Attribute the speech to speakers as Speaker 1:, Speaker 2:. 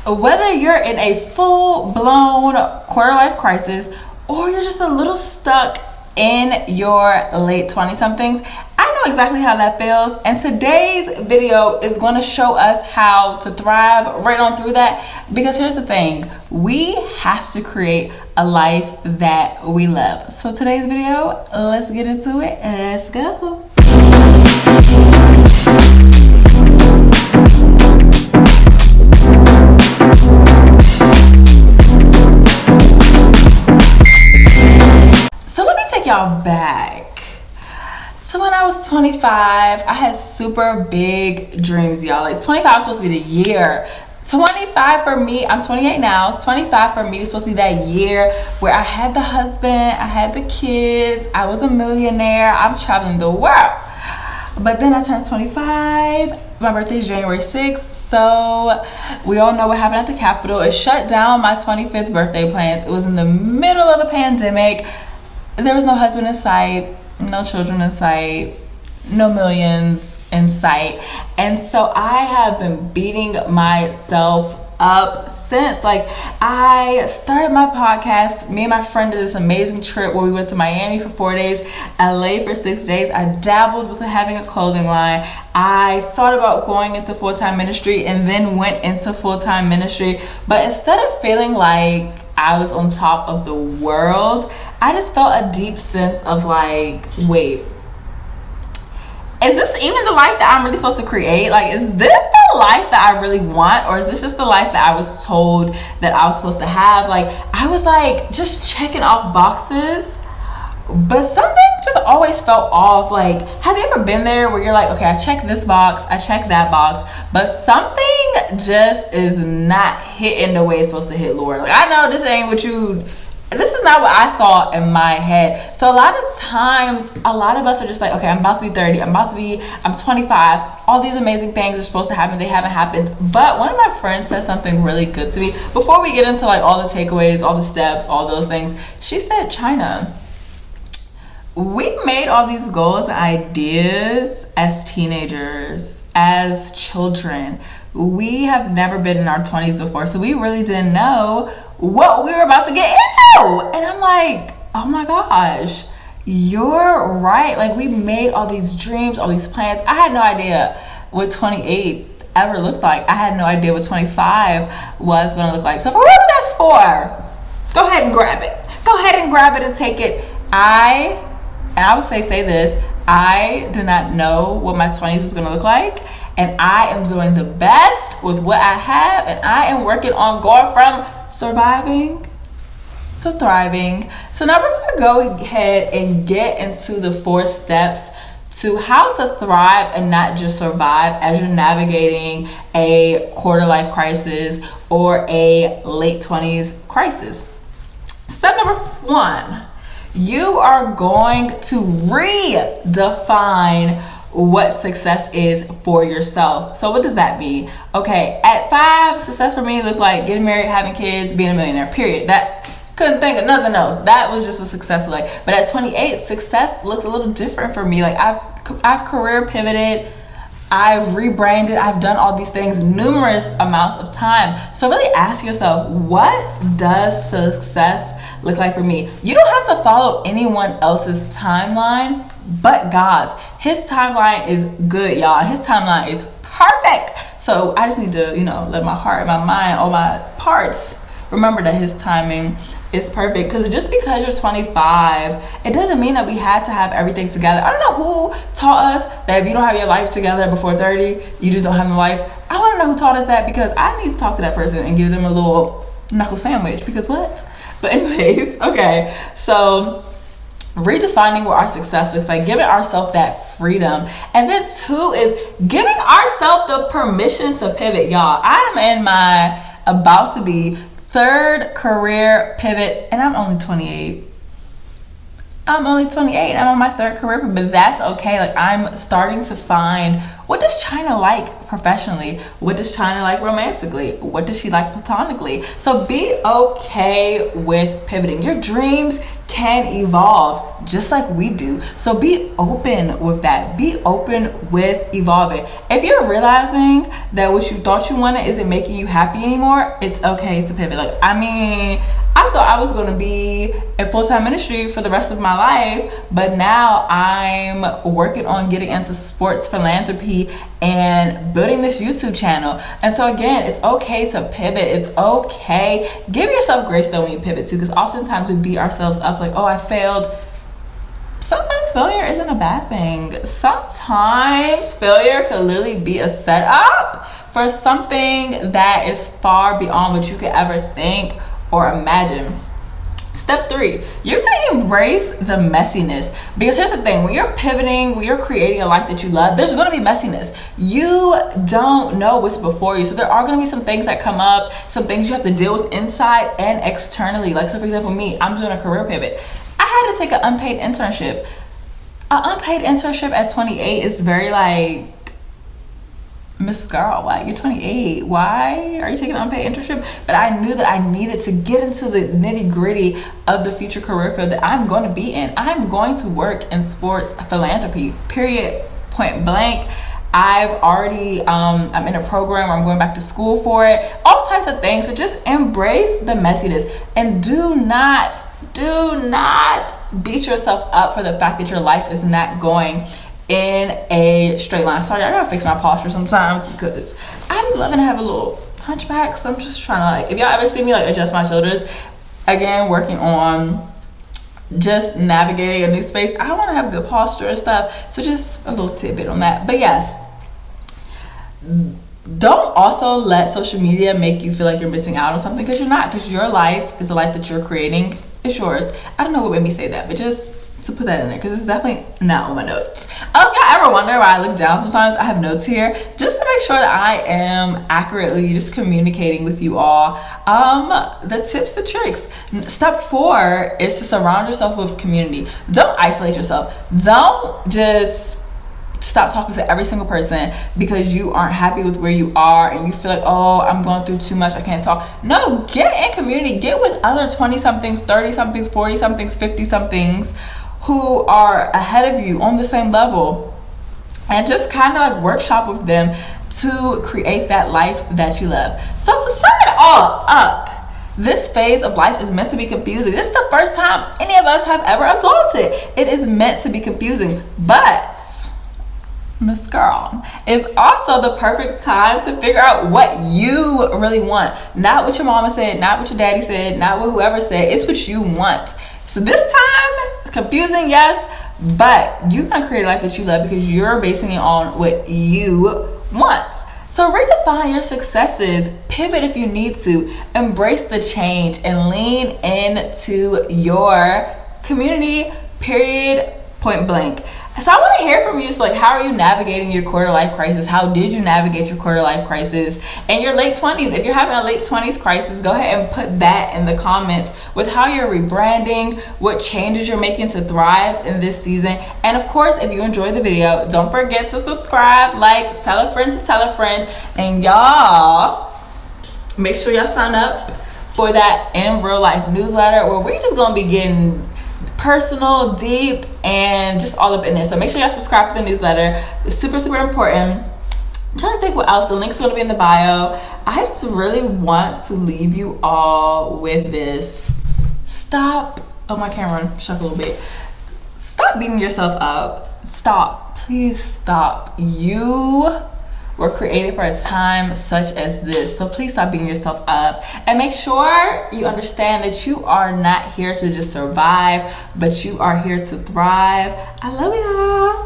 Speaker 1: Whether you're in a full-blown quarter-life crisis or you're just a little stuck in your late 20-somethings, I know exactly how that feels, and today's video is going to show us how to thrive right on through that. Because here's the thing, we have to create a life that we love. So today's video, let's get into it. Let's go. Y'all back. So when I was 25, I had super big dreams, y'all. Like 25 was supposed to be the year. 25 for me, I'm 28 now. 25 for me was supposed to be that year where I had the husband, I had the kids, I was a millionaire, I'm traveling the world. But then I turned 25. My birthday is January 6th. So we all know what happened at the Capitol. It shut down my 25th birthday plans. It was in the middle of a pandemic. There was no husband in sight, no children in sight, no millions in sight. And so I have been beating myself up since. Like, I started my podcast. Me and my friend did this amazing trip where we went to Miami for 4 days, LA for 6 days. I dabbled with having a clothing line. I thought about going into full-time ministry and then went into full-time ministry. But instead of feeling like I was on top of the world, I just felt a deep sense of like, wait, is this even the life that I'm really supposed to create? Like, is this the life that I really want? Or is this just the life that I was told that I was supposed to have? Like, I was like just checking off boxes, but something just always felt off. Like, have you ever been there where you're like, okay, I checked this box, I checked that box, but something just is not hitting the way it's supposed to hit, Lord? Like, I know this ain't what you... This is not what I saw in my head. So a lot of times, a lot of us are just like, okay, I'm about to be 30. I'm 25. All these amazing things are supposed to happen. They haven't happened. But one of my friends said something really good to me. Before we get into like all the takeaways, all the steps, all those things, she said, China, we made all these goals and ideas as teenagers, as children. We have never been in our 20s before, so we really didn't know what we were about to get into. And I'm like, oh my gosh, you're right. Like, we made all these dreams, all these plans. I had no idea what 28 ever looked like. I had no idea what 25 was going to look like. So for whoever that's for, go ahead and grab it. Go ahead and grab it and take it. I would say this, I did not know what my 20s was going to look like. And I am doing the best with what I have. And I am working on going from surviving to thriving. So now we're going to go ahead and get into the 4 steps to how to thrive and not just survive as you're navigating a quarter life crisis or a late 20s crisis. Step number 1, you are going to redefine what success is for yourself. So what does that mean? Okay, at 5, success for me looked like getting married, having kids, being a millionaire, period. That, couldn't think of nothing else. That was just what success looked like. But at 28, success looks a little different for me. Like, I've career pivoted, I've rebranded, I've done all these things numerous amounts of time. So really ask yourself, what does success look like for me? You don't have to follow anyone else's timeline but God's. His timeline is good, y'all. His timeline is perfect. So I just need to, let my heart, my mind, all my parts remember that his timing is perfect. Because just because you're 25, it doesn't mean that we had to have everything together. I don't know who taught us that if you don't have your life together before 30, you just don't have no life. I want to know who taught us that, because I need to talk to that person and give them a little knuckle sandwich, because what? But anyways, okay, so redefining what our success looks like, giving ourselves that freedom. And then 2 is giving ourselves the permission to pivot, y'all. I am in my about to be 3rd career pivot, and I'm only 28. I'm only 28. I'm on my 3rd career, but that's okay. Like, I'm starting to find, what does China like professionally? What does China like romantically? What does she like platonically? So be okay with pivoting. Your dreams can evolve just like we do. So be open with that. Be open with evolving. If you're realizing that what you thought you wanted isn't making you happy anymore, it's okay to pivot. Like, I mean, I thought I was going to be in full-time ministry for the rest of my life, but now I'm working on getting into sports philanthropy and building this YouTube channel. And so again, it's okay to pivot. It's okay. Give yourself grace though when you pivot too, because oftentimes we beat ourselves up like, oh, I failed. Sometimes failure isn't a bad thing. Sometimes failure could literally be a setup for something that is far beyond what you could ever think or imagine. Step 3, you're gonna embrace the messiness. Because here's the thing, when you're pivoting, when you're creating a life that you love, there's gonna be messiness. You don't know what's before you. So there are gonna be some things that come up, some things you have to deal with inside and externally. Like, so for example, me, I'm doing a career pivot. I had to take an unpaid internship. An unpaid internship at 28 is very like, Miss Girl, why? You're 28. Why are you taking an unpaid internship? But I knew that I needed to get into the nitty gritty of the future career field that I'm going to be in. I'm going to work in sports philanthropy, period, point blank. I've already, I'm in a program where I'm going back to school for it, all types of things. So just embrace the messiness and do not beat yourself up for the fact that your life is not going in a straight line. Sorry, I gotta fix my posture sometimes because I be loving to have a little hunchback. So I'm just trying to, like, if y'all ever see me like adjust my shoulders, again, working on just navigating a new space. I want to have good posture and stuff. So just a little tidbit on that. But yes, don't also let social media make you feel like you're missing out on something, because you're not, because your life is the life that you're creating. It's yours. I don't know what made me say that, but just to put that in there, because it's definitely not on my notes. Oh, y'all ever wonder why I look down sometimes? I have notes here just to make sure that I am accurately just communicating with you all the tips and tricks. Step 4 is to surround yourself with community. Don't isolate yourself. Don't just stop talking to every single person because you aren't happy with where you are and you feel like, oh, I'm going through too much, I can't talk. No, get in community. Get with other 20-somethings, 30-somethings, 40-somethings, 50-somethings who are ahead of you on the same level, and just kind of like workshop with them to create that life that you love. So to sum it all up, this phase of life is meant to be confusing. This is the first time any of us have ever adulted. It is meant to be confusing, but Miss Girl, is also the perfect time to figure out what you really want. Not what your mama said, not what your daddy said, not what whoever said. It's what you want. So this time, confusing, yes, but you're gonna create a life that you love because you're basing it on what you want. So redefine your successes, pivot if you need to, embrace the change, and lean into your community, period, point blank. So I want to hear from you. So like, how are you navigating your quarter life crisis? How did you navigate your quarter life crisis and your late 20s? If you're having a late 20s crisis, go ahead and put that in the comments with how you're rebranding, what changes you're making to thrive in this season. And of course, if you enjoyed the video, don't forget to subscribe, like, tell a friend to tell a friend, and y'all make sure y'all sign up for that in real life newsletter where we're just gonna be getting personal, deep, and just all up in there. So make sure y'all subscribe to the newsletter. It's super, super important. I'm trying to think what else. The link's gonna be in the bio. I just really want to leave you all with this. Stop. Oh, my camera shook a little bit. Stop beating yourself up. Stop. Please stop. You were created for a time such as this. So please stop beating yourself up and make sure you understand that you are not here to just survive, but you are here to thrive. I love y'all.